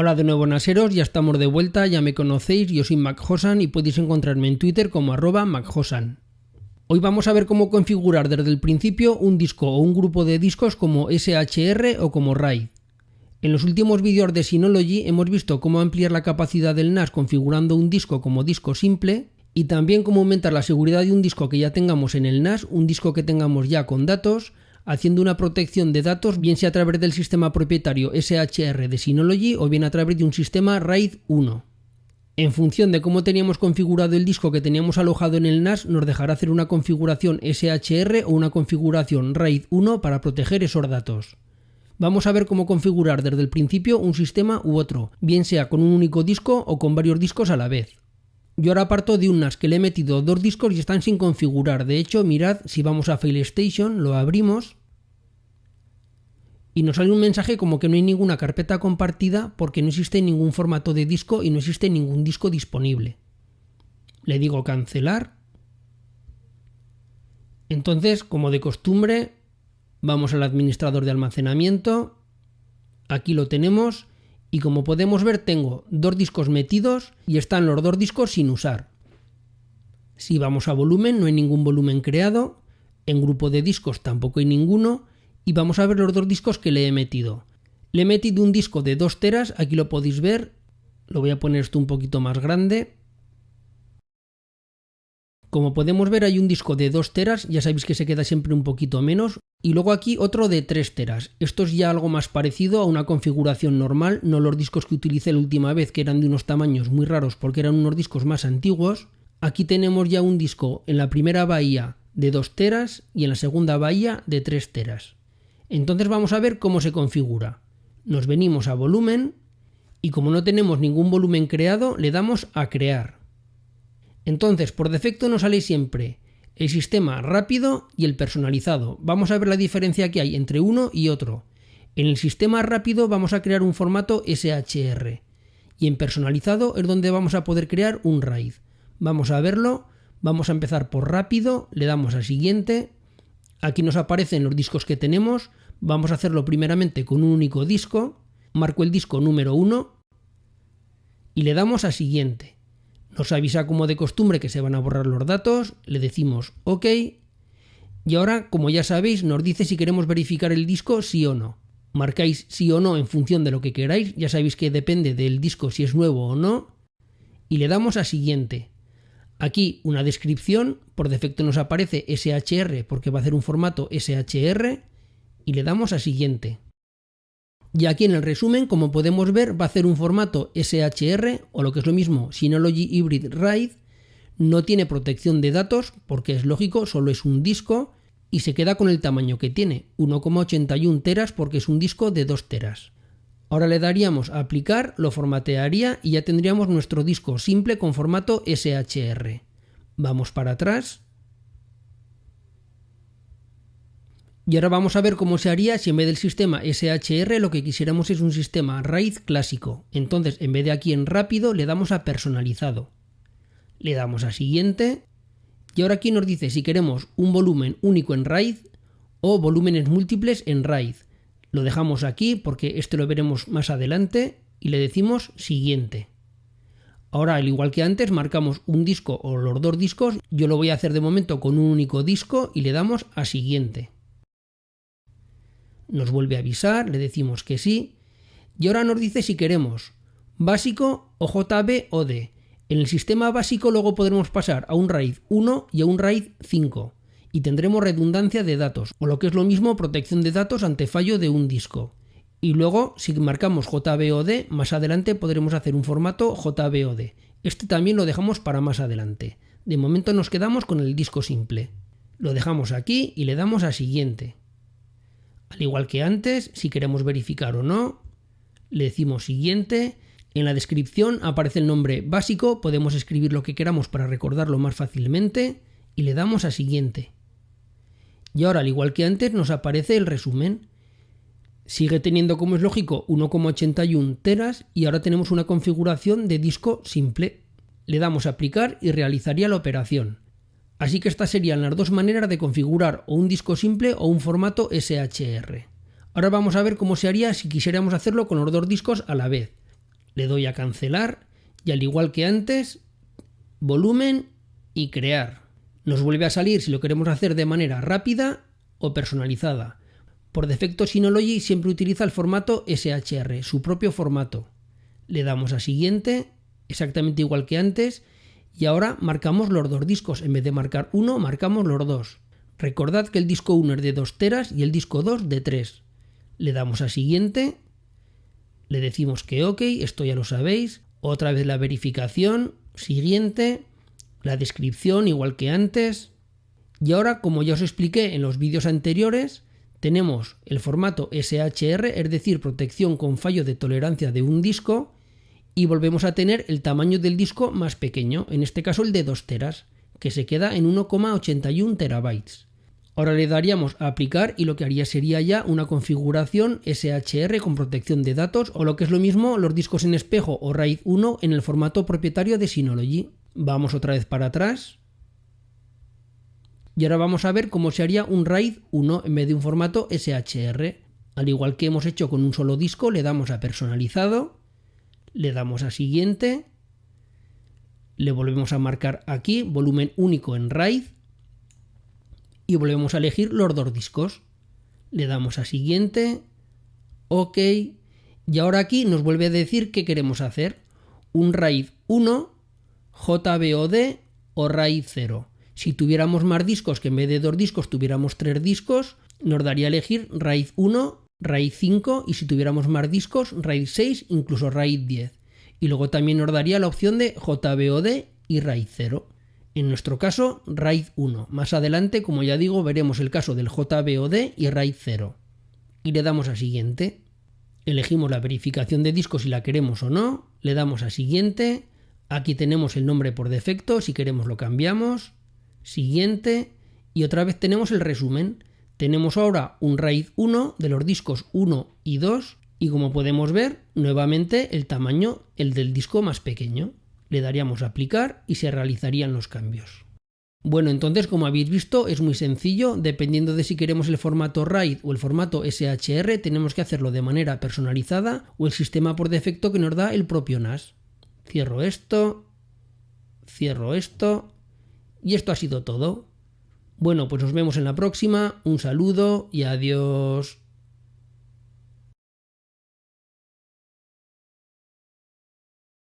Hola de nuevo naseros, ya estamos de vuelta, ya me conocéis, yo soy MacHosan y podéis encontrarme en Twitter como @MacHosan. Hoy vamos a ver cómo configurar desde el principio un disco o un grupo de discos como SHR o como RAID. En los últimos vídeos de Synology hemos visto cómo ampliar la capacidad del NAS configurando un disco como disco simple y también cómo aumentar la seguridad de un disco que ya tengamos en el NAS, un disco que tengamos ya con datos, haciendo una protección de datos bien sea a través del sistema propietario SHR de Synology o bien a través de un sistema RAID 1. En función de cómo teníamos configurado el disco que teníamos alojado en el NAS, nos dejará hacer una configuración SHR o una configuración RAID 1 para proteger esos datos. Vamos a ver cómo configurar desde el principio un sistema u otro, bien sea con un único disco o con varios discos a la vez. Yo ahora parto de un NAS que le he metido dos discos y están sin configurar. De hecho, mirad, si vamos a FileStation, lo abrimos y nos sale un mensaje como que no hay ninguna carpeta compartida porque no existe ningún formato de disco y no existe ningún disco disponible. Le digo cancelar. Entonces, como de costumbre, vamos al administrador de almacenamiento. Aquí lo tenemos. Y como podemos ver tengo dos discos metidos y están los dos discos sin usar. Si vamos a volumen no hay ningún volumen creado, en grupo de discos tampoco hay ninguno y vamos a ver los dos discos que le he metido. Le he metido un disco de 2 teras, aquí lo podéis ver, lo voy a poner esto un poquito más grande. Como podemos ver hay un disco de 2 teras, ya sabéis que se queda siempre un poquito menos, y luego aquí otro de 3 teras. Esto es ya algo más parecido a una configuración normal, no los discos que utilicé la última vez que eran de unos tamaños muy raros porque eran unos discos más antiguos. Aquí tenemos ya un disco en la primera bahía de 2 teras y en la segunda bahía de 3 teras. Entonces vamos a ver cómo se configura. Nos venimos a volumen y como no tenemos ningún volumen creado le damos a crear. Entonces, por defecto nos sale siempre el sistema rápido y el personalizado. Vamos a ver la diferencia que hay entre uno y otro. En el sistema rápido vamos a crear un formato SHR y en personalizado es donde vamos a poder crear un RAID. Vamos a verlo, vamos a empezar por rápido, le damos a siguiente. Aquí nos aparecen los discos que tenemos. Vamos a hacerlo primeramente con un único disco. Marco el disco número 1 y le damos a siguiente. Nos avisa como de costumbre que se van a borrar los datos, le decimos OK y ahora, como ya sabéis, nos dice si queremos verificar el disco sí o no. Marcáis sí o no en función de lo que queráis, ya sabéis que depende del disco si es nuevo o no y le damos a siguiente. Aquí una descripción, por defecto nos aparece SHR porque va a hacer un formato SHR y le damos a siguiente. Y aquí en el resumen, como podemos ver, va a hacer un formato SHR o lo que es lo mismo, Synology Hybrid RAID. No tiene protección de datos porque es lógico, solo es un disco y se queda con el tamaño que tiene, 1,81 teras porque es un disco de 2 teras. Ahora le daríamos a aplicar, lo formatearía y ya tendríamos nuestro disco simple con formato SHR. Vamos para atrás. Y ahora vamos a ver cómo se haría si en vez del sistema SHR lo que quisiéramos es un sistema RAID clásico. Entonces, en vez de aquí en rápido, le damos a personalizado. Le damos a siguiente. Y ahora aquí nos dice si queremos un volumen único en RAID o volúmenes múltiples en RAID. Lo dejamos aquí porque este lo veremos más adelante y le decimos siguiente. Ahora, al igual que antes, marcamos un disco o los dos discos. Yo lo voy a hacer de momento con un único disco y le damos a siguiente. Nos vuelve a avisar, le decimos que sí y ahora nos dice si queremos básico o JBOD. En el sistema básico luego podremos pasar a un RAID 1 y a un RAID 5 y tendremos redundancia de datos o lo que es lo mismo protección de datos ante fallo de un disco. Y luego si marcamos JBOD más adelante podremos hacer un formato JBOD. Este también lo dejamos para más adelante. De momento nos quedamos con el disco simple. Lo dejamos aquí y le damos a siguiente. Al igual que antes, si queremos verificar o no, le decimos siguiente. En la descripción aparece el nombre básico, podemos escribir lo que queramos para recordarlo más fácilmente y le damos a siguiente. Y ahora, al igual que antes, nos aparece el resumen. Sigue teniendo, como es lógico, 1,81 teras y ahora tenemos una configuración de disco simple. Le damos a aplicar y realizaría la operación. Así que estas serían las dos maneras de configurar o un disco simple o un formato SHR. Ahora vamos a ver cómo se haría si quisiéramos hacerlo con los dos discos a la vez. Le doy a cancelar y al igual que antes, volumen y crear. Nos vuelve a salir si lo queremos hacer de manera rápida o personalizada. Por defecto Synology siempre utiliza el formato SHR, su propio formato. Le damos a siguiente, exactamente igual que antes, y ahora marcamos los dos discos. En vez de marcar uno, marcamos los dos. Recordad que el disco 1 es de 2 teras y el disco 2 de 3. Le damos a siguiente, le decimos que OK, esto ya lo sabéis. Otra vez la verificación, siguiente, la descripción igual que antes. Y ahora, como ya os expliqué en los vídeos anteriores, tenemos el formato SHR, es decir, protección con fallo de tolerancia de un disco, y volvemos a tener el tamaño del disco más pequeño, en este caso el de 2 teras, que se queda en 1,81 terabytes. Ahora le daríamos a aplicar y lo que haría sería ya una configuración SHR con protección de datos, o lo que es lo mismo, los discos en espejo o RAID 1 en el formato propietario de Synology. Vamos otra vez para atrás. Y ahora vamos a ver cómo se haría un RAID 1 en vez de un formato SHR. Al igual que hemos hecho con un solo disco, le damos a personalizado, le damos a siguiente, le volvemos a marcar aquí volumen único en RAID y volvemos a elegir los dos discos. Le damos a siguiente, OK, y ahora aquí nos vuelve a decir qué queremos hacer. Un RAID 1, JBOD o RAID 0. Si tuviéramos más discos, que en vez de 2 discos tuviéramos 3 discos, nos daría a elegir RAID 1, RAID 5 y si tuviéramos más discos, RAID 6, incluso RAID 10. Y luego también nos daría la opción de JBOD y RAID 0. En nuestro caso, RAID 1. Más adelante, como ya digo, veremos el caso del JBOD y RAID 0. Y le damos a siguiente. Elegimos la verificación de discos si la queremos o no. Le damos a siguiente. Aquí tenemos el nombre por defecto, si queremos lo cambiamos. Siguiente. Y otra vez tenemos el resumen. Tenemos ahora un RAID 1 de los discos 1 y 2. Y como podemos ver, nuevamente el tamaño, el del disco más pequeño. Le daríamos a aplicar y se realizarían los cambios. Bueno, entonces como habéis visto es muy sencillo, dependiendo de si queremos el formato RAID o el formato SHR tenemos que hacerlo de manera personalizada o el sistema por defecto que nos da el propio NAS. Cierro esto y esto ha sido todo. Bueno, pues nos vemos en la próxima, un saludo y adiós.